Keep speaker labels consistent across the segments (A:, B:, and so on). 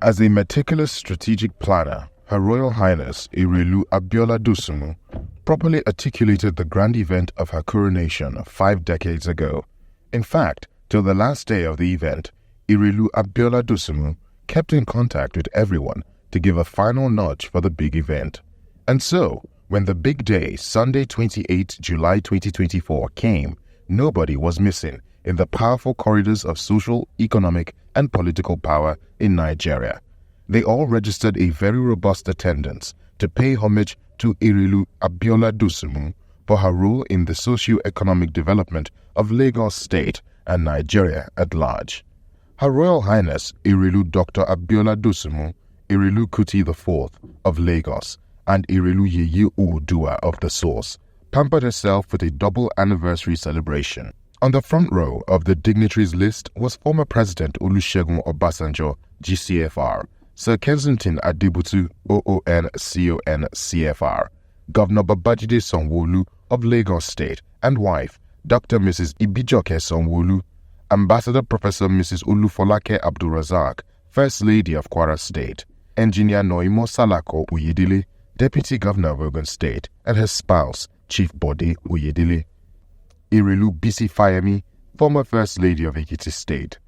A: As a meticulous strategic planner, Her Royal Highness Erelu Abiola Dosunmu properly articulated the grand event of her coronation 5 decades ago. In fact, till the last day of the event, Erelu Abiola Dosunmu kept in contact with everyone to give a final nudge for the big event. And so, when the big day, Sunday 28 July 2024 came, nobody was missing in the powerful corridors of social, economic, and political power in Nigeria. They all registered a very robust attendance to pay homage to Erelu Abiola Dosunmu for her role in the socio-economic development of Lagos State and Nigeria at large. Her Royal Highness Erelu Dr. Abiola Dosunmu, Erelu Kuti IV of Lagos, and Erelu Yeye Oodua of the Source pampered herself with a double anniversary celebration. On the front row of the dignitaries list was former President Olusegun Obasanjo, GCFR, Sir Kensington Adebutu, OON, CON, CFR, Governor Babajide Sanwo-Olu of Lagos State, and wife, Dr. Mrs. Ibijoke Sanwo-Olu, Ambassador Professor Mrs. Olufolake Abdulrazak, First Lady of Kwara State, Engineer Noimo Salako Oyedele, Deputy Governor of Ogun State, and her spouse, Chief Bode Oyedele, Erelu Bisi Fayemi, former First Lady of Ekiti State,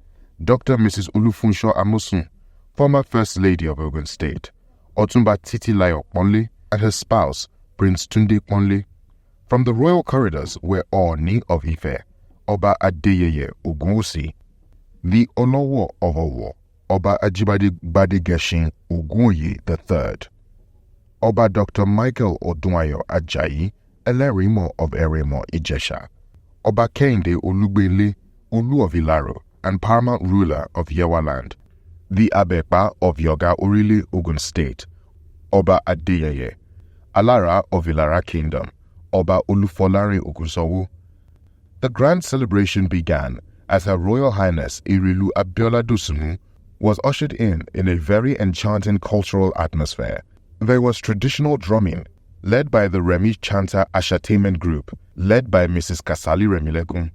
A: Dr. Mrs. Olufunsho Amosun, former First Lady of Ogun State, Otumba Titilayo Ponle, and her spouse, Prince Tunde Ponle. From the royal corridors were Ooni of Ife, Oba Adeyeye Ogunwusi, the Olowo of Owo, Oba Ajibade Gbadegeshin Ogunye III, Oba Dr. Michael Odunayo Ajayi Elerimo of Eremo Ijesha, Oba Kehinde Olugbele Olu of Ilaro and paramount ruler of Yewaland, the Abepa of Yoga Orile Ogun State, Oba Adeyeye, Alara of Ilara Kingdom, Oba Olufolare Ogunsowo. The grand celebration began as Her Royal Highness Erelu Abiola Dosunmu was ushered in a very enchanting cultural atmosphere. There was traditional drumming, led by the Remi Chanter Ascertainment Group, led by Mrs. Kasali Remilekun.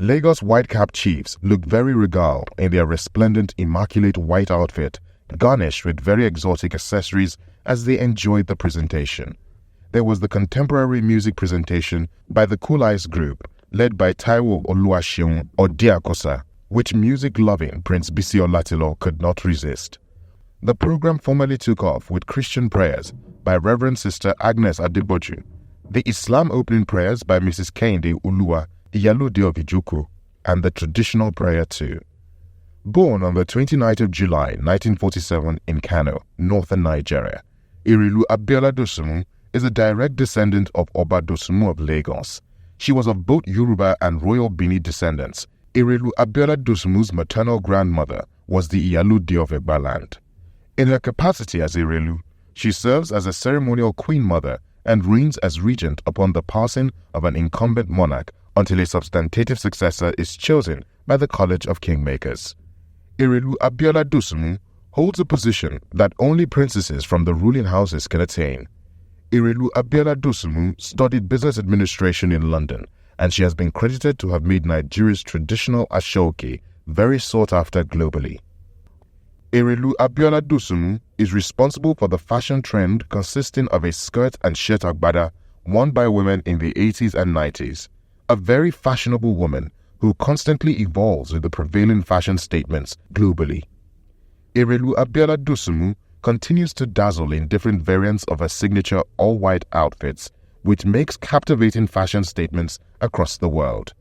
A: Lagos white-cap chiefs looked very regal in their resplendent, immaculate white outfit, garnished with very exotic accessories as they enjoyed the presentation. There was the contemporary music presentation by the Cool Eyes Group, led by Taiwo Oluwaseun Odiakosa, which music-loving Prince Bisi Olatilo could not resist. The program formally took off with Christian prayers by Reverend Sister Agnes Adeboju, the Islam opening prayers by Mrs. Kehinde Uluwa Iyalode of Ijuku, and the traditional prayer too. Born on the 29th of July 1947 in Kano, northern Nigeria, Erelu Abiola Dosunmu is a direct descendant of Oba Dosunmu of Lagos. She was of both Yoruba and Royal Bini descendants. Erelu Abiola Dosunmu's maternal grandmother was the Iyalode of Egbaland. In her capacity as Erelu, she serves as a ceremonial queen mother and reigns as regent upon the passing of an incumbent monarch until a substantive successor is chosen by the College of Kingmakers. Erelu Abiola Dosunmu holds a position that only princesses from the ruling houses can attain. Erelu Abiola Dosunmu studied business administration in London and she has been credited to have made Nigeria's traditional ashoke very sought after globally. Erelu Abiola Dosunmu is responsible for the fashion trend consisting of a skirt and shirt agbada worn by women in the 80s and 90s, a very fashionable woman who constantly evolves with the prevailing fashion statements globally. Erelu Abiola Dosunmu continues to dazzle in different variants of her signature all-white outfits, which makes captivating fashion statements across the world.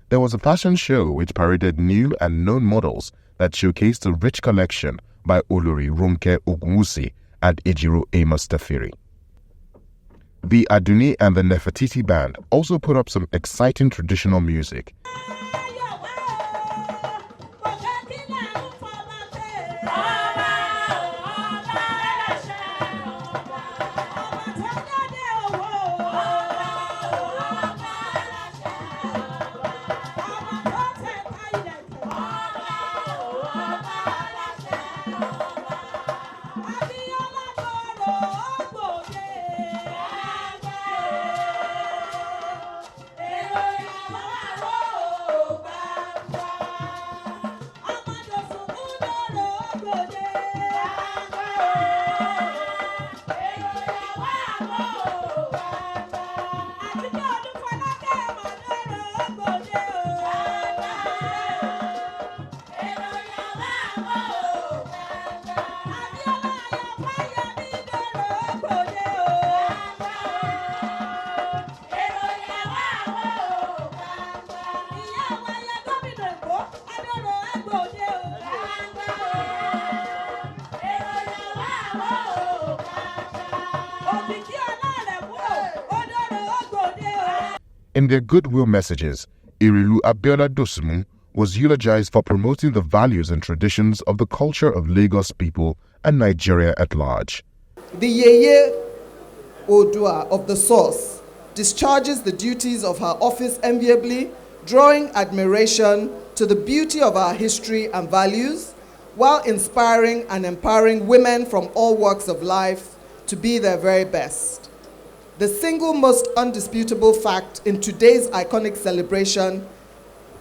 A: There was a fashion show which paraded new and known models that showcased a rich collection by Olori Ronke Ogunwusi and Ejiro Amos Tafiri. The Aduni and the Nefertiti Band also put up some exciting traditional music. In their goodwill messages, Erelu Abiola Dosunmu was eulogized for promoting the values and traditions of the culture of Lagos people and Nigeria at large.
B: The Yeye Odua of the source discharges the duties of her office enviably, drawing admiration to the beauty of our history and values, while inspiring and empowering women from all walks of life to be their very best. The single most undisputable fact in today's iconic celebration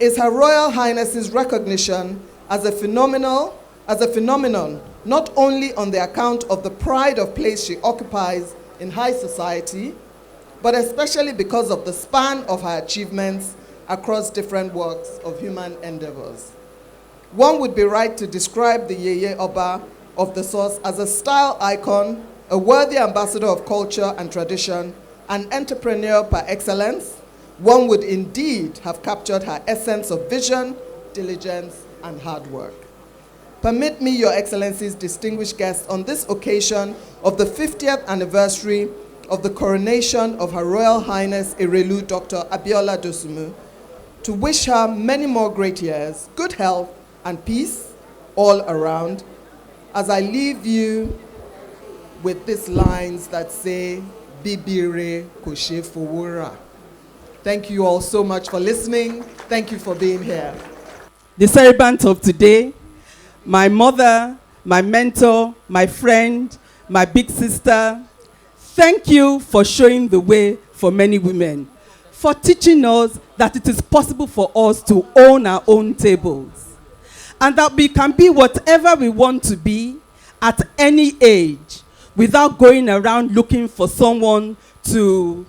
B: is Her Royal Highness's recognition as a phenomenon, not only on the account of the pride of place she occupies in high society, but especially because of the span of her achievements across different walks of human endeavors. One would be right to describe the Yeye Oba of the source as a style icon, a worthy ambassador of culture and tradition, an entrepreneur par excellence. One would indeed have captured her essence of vision, diligence, and hard work. Permit me, Your Excellencies, distinguished guests, on this occasion of the 50th anniversary of the coronation of Her Royal Highness Erelu Dr. Abiola Dosunmu, to wish her many more great years, good health, and peace all around, as I leave you with these lines that say, Bibire Koshe Fowora. Thank you all so much for listening. Thank you for being here.
C: The celebrant of today, my mother, my mentor, my friend, my big sister, thank you for showing the way for many women, for teaching us that it is possible for us to own our own tables, and that we can be whatever we want to be at any age, without going around looking for someone to,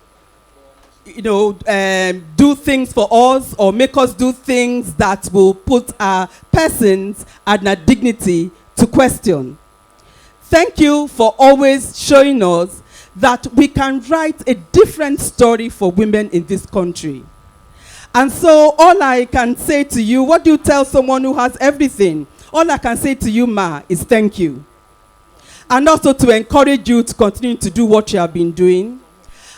C: do things for us or make us do things that will put our persons and our dignity to question. Thank you for always showing us that we can write a different story for women in this country. And so all I can say to you, what do you tell someone who has everything? All I can say to you, Ma, is thank you. And also to encourage you to continue to do what you have been doing.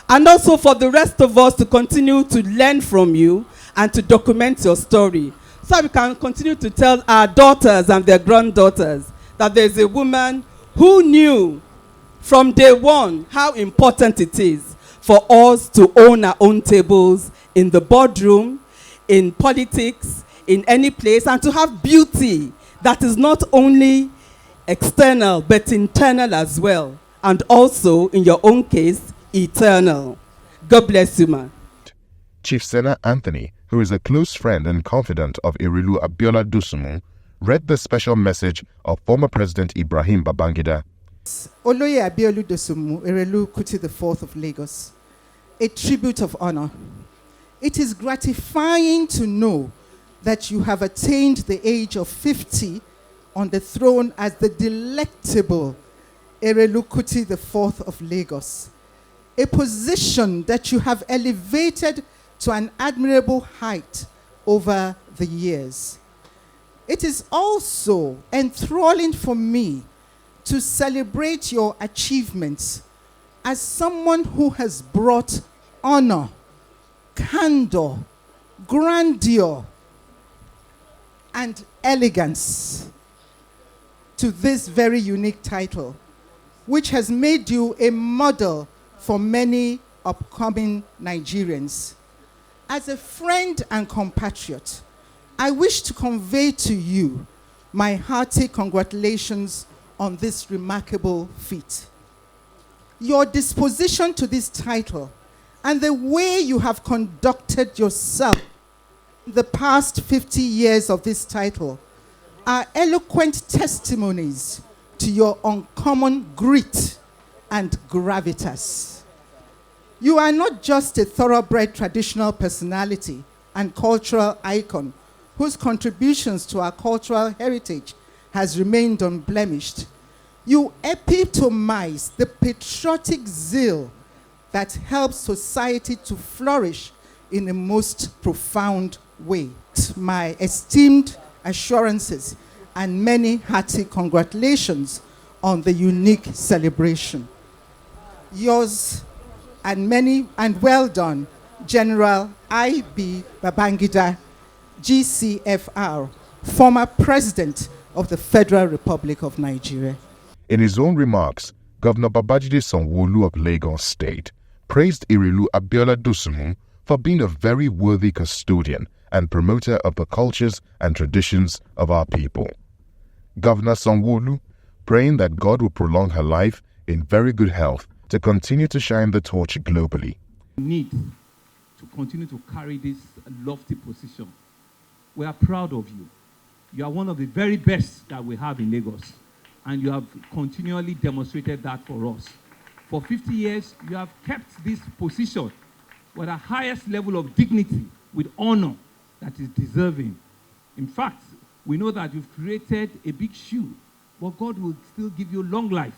C: And also for the rest of us to continue to learn from you and to document your story, so we can continue to tell our daughters and their granddaughters that there's a woman who knew from day one how important it is for us to own our own tables in the boardroom, in politics, in any place, and to have beauty that is not only external but internal as well, and also in your own case eternal. God bless you, man.
A: Chief Sena Anthony, who is a close friend and confidant of Erelu Abiola Dosunmu, read the special message of former President Ibrahim Babangida.
D: Oloye Abiola Dosunmu, Erelu Kuti IV of Lagos, a tribute of honor. It is gratifying to know that you have attained the age of 50 on the throne as the delectable Erelu Kuti IV of Lagos, a position that you have elevated to an admirable height over the years. It is also enthralling for me to celebrate your achievements as someone who has brought honor, candor, grandeur, and elegance to this very unique title, which has made you a model for many upcoming Nigerians. As a friend and compatriot, I wish to convey to you my hearty congratulations on this remarkable feat. Your disposition to this title and the way you have conducted yourself in the past 50 years of this title are eloquent testimonies to your uncommon grit and gravitas. You are not just a thoroughbred traditional personality and cultural icon whose contributions to our cultural heritage has remained unblemished. You epitomize the patriotic zeal that helps society to flourish in the most profound way. My esteemed assurances and many hearty congratulations on the unique celebration. Yours and well done, General I.B. Babangida, GCFR, former President of the Federal Republic of Nigeria.
A: In his own remarks, Governor Babajide Sanwo-Olu of Lagos State praised Erelu Abiola Dosunmu for being a very worthy custodian and promoter of the cultures and traditions of our people. Governor Sanwo-Olu, praying that God will prolong her life in very good health to continue to shine the torch globally.
E: We need to continue to carry this lofty position. We are proud of you. You are one of the very best that we have in Lagos, and you have continually demonstrated that for us. For 50 years, you have kept this position with the highest level of dignity, with honor that is deserving. In fact, we know that you've created a big shoe, but God will still give you long life,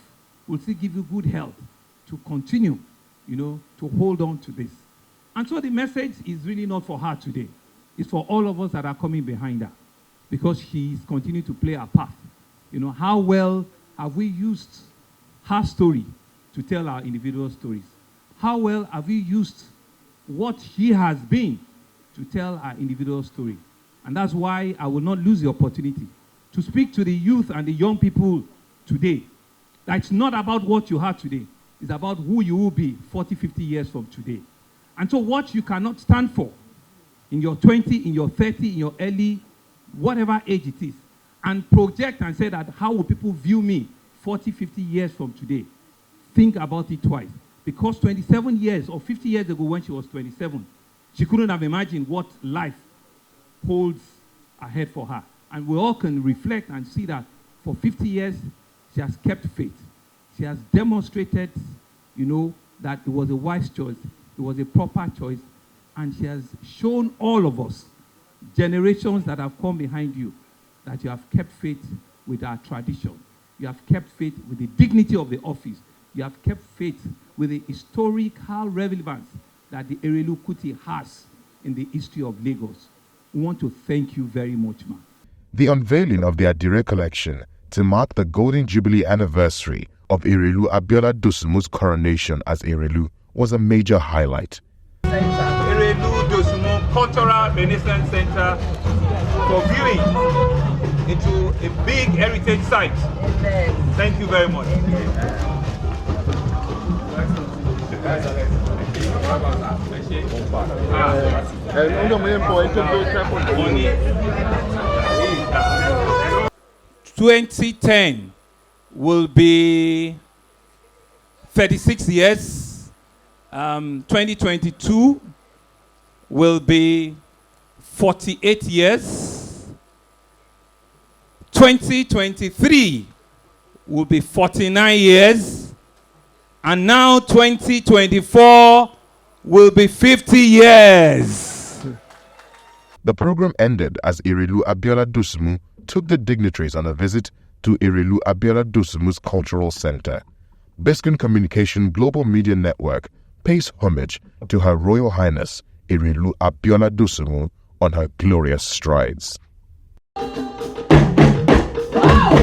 E: will still give you good health to continue, to hold on to this. And so the message is really not for her today. It's for all of us that are coming behind her, because she is continuing to play her part. How well have we used her story to tell our individual stories? How well have we used what she has been to tell our individual story? And that's why I will not lose the opportunity to speak to the youth and the young people today. That it's not about what you have today. It's about who you will be 40, 50 years from today. And so what you cannot stand for in your 20, in your 30, in your early, whatever age it is, and project and say that how will people view me 40, 50 years from today? Think about it twice. Because 27 years or 50 years ago when she was 27, she couldn't have imagined what life holds ahead for her. And we all can reflect and see that for 50 years, she has kept faith. She has demonstrated, that it was a wise choice, it was a proper choice, and she has shown all of us, generations that have come behind you, that you have kept faith with our tradition. You have kept faith with the dignity of the office. You have kept faith with the historical relevance that the Erelu Kuti has in the history of Lagos. We want to thank you very much, ma'am.
A: The unveiling of the Adire collection to mark the Golden Jubilee anniversary of Erelu Abiola Dosunmu's coronation as Erelu was a major highlight.
E: Erelu Dosunmu Cultural Renaissance Center for viewing into a big heritage site. Thank you very much. Ah. 2010 will be 36 years. 2022 will be 48 years. 2023 will be 49 years. And now 2024 will be 50 years.
A: The program ended as Erelu Abiola Dosunmu took the dignitaries on a visit to Erelu Abiola Dosunmu's Cultural Center. Biscayne Communication Global Media Network pays homage to Her Royal Highness Erelu Abiola Dosunmu on her glorious strides.
F: Wow!